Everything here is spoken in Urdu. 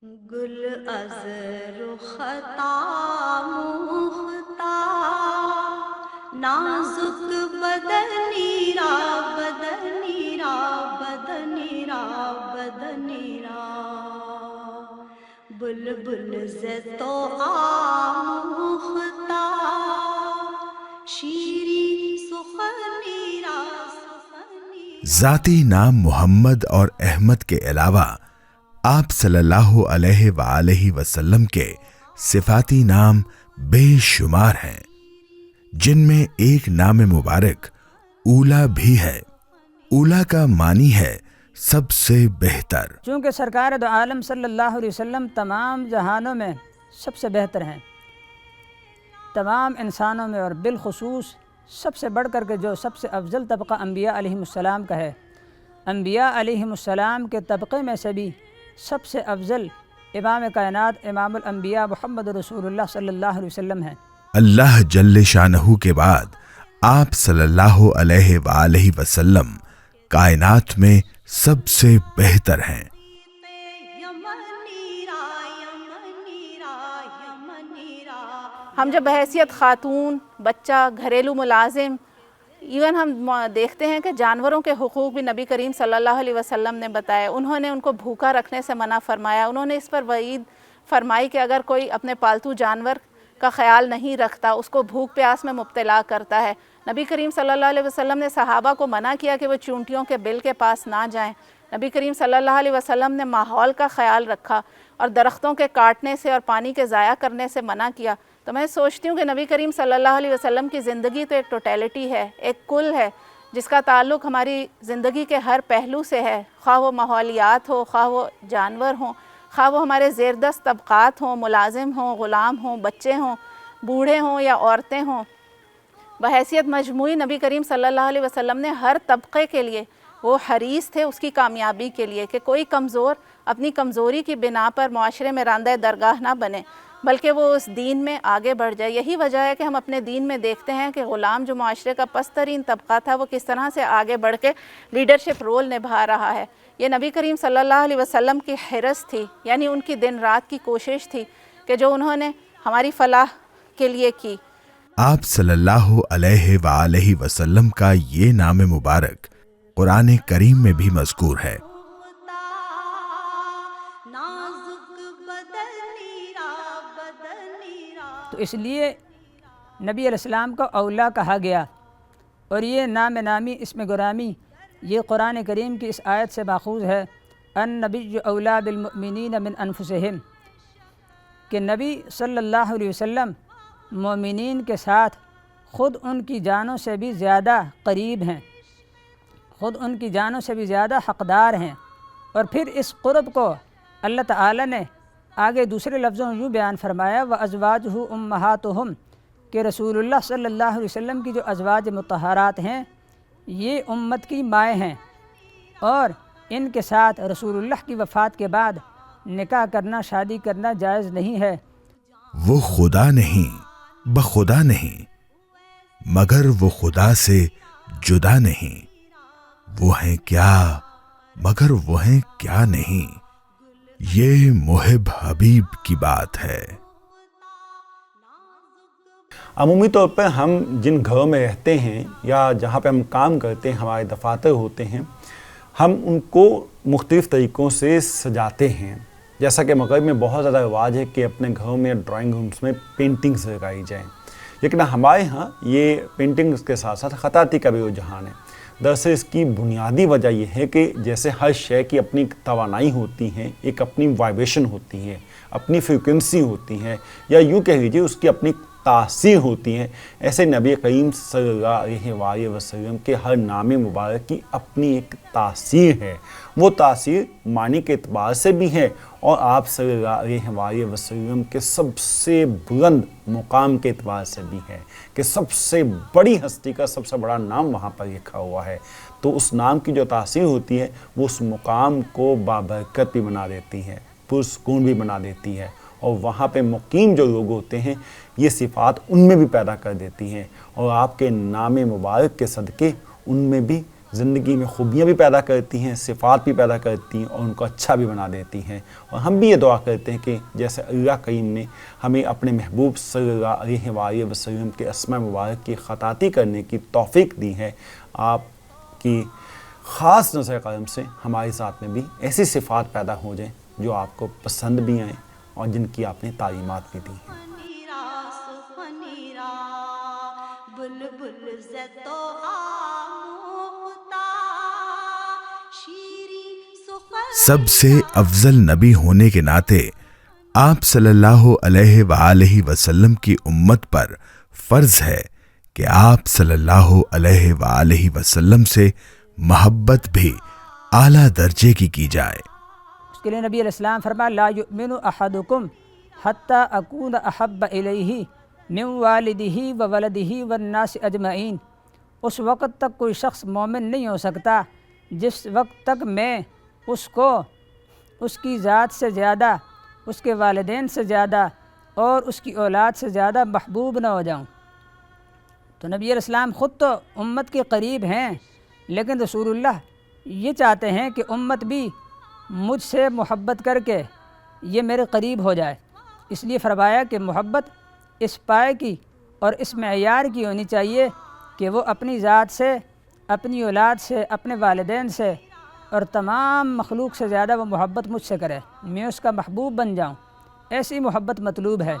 گل از رختا مختا نازک بدنی را بدنی را بدنی را بدنی را بلبل ز تو آموختا شیرین سخنی را سخنی را. ذاتی نام محمد اور احمد کے علاوہ آپ صلی اللہ علیہ وآلہ وسلم کے صفاتی نام بے شمار ہیں، جن میں ایک نام مبارک اولا بھی ہے۔ اولا کا معنی ہے سب سے بہتر۔ چونکہ سرکار دو عالم صلی اللہ علیہ وسلم تمام جہانوں میں سب سے بہتر ہیں، تمام انسانوں میں، اور بالخصوص سب سے بڑھ کر کے جو سب سے افضل طبقہ انبیاء علیہم السلام کا ہے، انبیاء علیہم السلام کے طبقے میں سے بھی سب سے افضل امام کائنات امام الانبیاء محمد رسول اللہ صلی اللہ علیہ وسلم ہیں۔ اللہ جل شانہ کے بعد آپ صلی اللہ علیہ وآلہ وسلم کائنات میں سب سے بہتر ہیں۔ ہم جب بحیثیت خاتون، بچہ، گھریلو ملازم، ایون ہم دیکھتے ہیں کہ جانوروں کے حقوق بھی نبی کریم صلی اللہ علیہ وسلم نے بتائے۔ انہوں نے ان کو بھوکا رکھنے سے منع فرمایا، انہوں نے اس پر وعید فرمائی کہ اگر کوئی اپنے پالتو جانور کا خیال نہیں رکھتا، اس کو بھوک پیاس میں مبتلا کرتا ہے۔ نبی کریم صلی اللہ علیہ وسلم نے صحابہ کو منع کیا کہ وہ چونٹیوں کے بل کے پاس نہ جائیں۔ نبی کریم صلی اللہ علیہ وسلم نے ماحول کا خیال رکھا اور درختوں کے کاٹنے سے اور پانی کے ضائع کرنے سے منع کیا۔ تو میں سوچتی ہوں کہ نبی کریم صلی اللہ علیہ وسلم کی زندگی تو ایک ٹوٹیلٹی ہے، ایک کل ہے، جس کا تعلق ہماری زندگی کے ہر پہلو سے ہے، خواہ وہ ماحولیات ہو، خواہ وہ جانور ہوں، خواہ وہ ہمارے زیر دست طبقات ہوں، ملازم ہوں، غلام ہوں، بچے ہوں، بوڑھے ہوں یا عورتیں ہوں۔ بحیثیت مجموعی نبی کریم صلی اللہ علیہ وسلم نے ہر طبقے کے لیے وہ حریص تھے اس کی کامیابی کے لیے کہ کوئی کمزور اپنی کمزوری کی بنا پر معاشرے میں راندہ درگاہ نہ بنے، بلکہ وہ اس دین میں آگے بڑھ جائے۔ یہی وجہ ہے کہ ہم اپنے دین میں دیکھتے ہیں کہ غلام جو معاشرے کا پست ترین طبقہ تھا، وہ کس طرح سے آگے بڑھ کے لیڈرشپ رول نبھا رہا ہے۔ یہ نبی کریم صلی اللہ علیہ وسلم کی حرص تھی، یعنی ان کی دن رات کی کوشش تھی کہ جو انہوں نے ہماری فلاح کے لیے کی۔ آپ صلی اللہ علیہ وآلہ وسلم کا یہ نام مبارک قرآن کریم میں بھی مذکور ہے۔ تو اس لیے نبی علیہ السلام کو اولا کہا گیا، اور یہ نام نامی اسم گرامی یہ قرآن کریم کی اس آیت سے ماخوذ ہے، النبی اولا بالمؤمنین من انفسہم، کہ نبی صلی اللہ علیہ وسلم مومنین کے ساتھ خود ان کی جانوں سے بھی زیادہ قریب ہیں، خود ان کی جانوں سے بھی زیادہ حقدار ہیں۔ اور پھر اس قرب کو اللہ تعالی نے آگے دوسرے لفظوں میں یوں بیان فرمایا، وَأَزْوَاجُهُ أُمَّهَاتُهُمْ، کہ رسول اللہ صلی اللہ علیہ وسلم کی جو ازواج مطہرات ہیں یہ امت کی مائیں ہیں، اور ان کے ساتھ رسول اللہ کی وفات کے بعد نکاح کرنا، شادی کرنا جائز نہیں ہے۔ وہ خدا نہیں، بخدا نہیں، مگر وہ خدا سے جدا نہیں۔ وہ ہیں کیا مگر وہ ہیں کیا نہیں، یہ محب حبیب کی بات ہے۔ عمومی طور پر ہم جن گھروں میں رہتے ہیں یا جہاں پہ ہم کام کرتے ہیں، ہمارے دفاتر ہوتے ہیں، ہم ان کو مختلف طریقوں سے سجاتے ہیں۔ جیسا کہ مغرب میں بہت زیادہ رواج ہے کہ اپنے گھروں میں ڈرائنگ رومز میں پینٹنگز لگائی جائیں، لیکن ہمارے ہاں یہ پینٹنگز کے ساتھ ساتھ خطاطی کا بھی رجحان ہے۔ دراصل اس کی بنیادی وجہ یہ ہے کہ جیسے ہر شے کی اپنی توانائی ہوتی ہے، ایک اپنی وائبریشن ہوتی ہے، اپنی فریکوینسی ہوتی ہے، یا یوں کہہ لیجیے اس کی اپنی تاثیر ہوتی ہے، ایسے نبی کریم صلی اللہ علیہ وآلہ وسلم کے ہر نام مبارک کی اپنی ایک تاثیر ہے۔ وہ تاثیر معنی کے اعتبار سے بھی ہے، اور آپ صلی اللہ علیہ وآلہ وسلم کے سب سے بلند مقام کے اعتبار سے بھی ہے کہ سب سے بڑی ہستی کا سب سے بڑا نام وہاں پر لکھا ہوا ہے۔ تو اس نام کی جو تاثیر ہوتی ہے وہ اس مقام کو بابرکت بھی بنا دیتی ہے، پرسکون بھی بنا دیتی ہے، اور وہاں پہ مقیم جو لوگ ہوتے ہیں یہ صفات ان میں بھی پیدا کر دیتی ہیں، اور آپ کے نام مبارک کے صدقے ان میں بھی زندگی میں خوبیاں بھی پیدا کرتی ہیں، صفات بھی پیدا کرتی ہیں اور ان کو اچھا بھی بنا دیتی ہیں۔ اور ہم بھی یہ دعا کرتے ہیں کہ جیسے اللہ کریم نے ہمیں اپنے محبوب صلی اللہ علیہ وآلہ وسلم کے اسماء مبارک کی خطاطی کرنے کی توفیق دی ہے، آپ کی خاص نظر کرم سے ہماری ذات میں بھی ایسی صفات پیدا ہو جائیں جو آپ کو پسند بھی آئیں اور جن کی آپ نے تعلیمات بھی دی ہیں۔ سخنیرا بلبل زتو آموختا شیری سب سے افضل نبی ہونے کے ناطے آپ صلی اللہ علیہ وآلہ وسلم کی امت پر فرض ہے کہ آپ صلی اللہ علیہ وآلہ وسلم سے محبت بھی اعلیٰ درجے کی جائے۔ اس کے لیے نبی علیہ السلام فرمایا لا یؤمن احدکم حتی اکون احب الیہ من والدہ و ولدہ والناس اجمعین۔ اس وقت تک کوئی شخص مومن نہیں ہو سکتا جس وقت تک میں اس کو اس کی ذات سے زیادہ، اس کے والدین سے زیادہ اور اس کی اولاد سے زیادہ محبوب نہ ہو جاؤں۔ تو نبی علیہ السلام خود تو امت کے قریب ہیں، لیکن رسول اللہ یہ چاہتے ہیں کہ امت بھی مجھ سے محبت کر کے یہ میرے قریب ہو جائے، اس لیے فرمایا کہ محبت اس پائے کی اور اس معیار کی ہونی چاہیے کہ وہ اپنی ذات سے، اپنی اولاد سے، اپنے والدین سے اور تمام مخلوق سے زیادہ وہ محبت مجھ سے کرے، میں اس کا محبوب بن جاؤں۔ ایسی محبت مطلوب ہے۔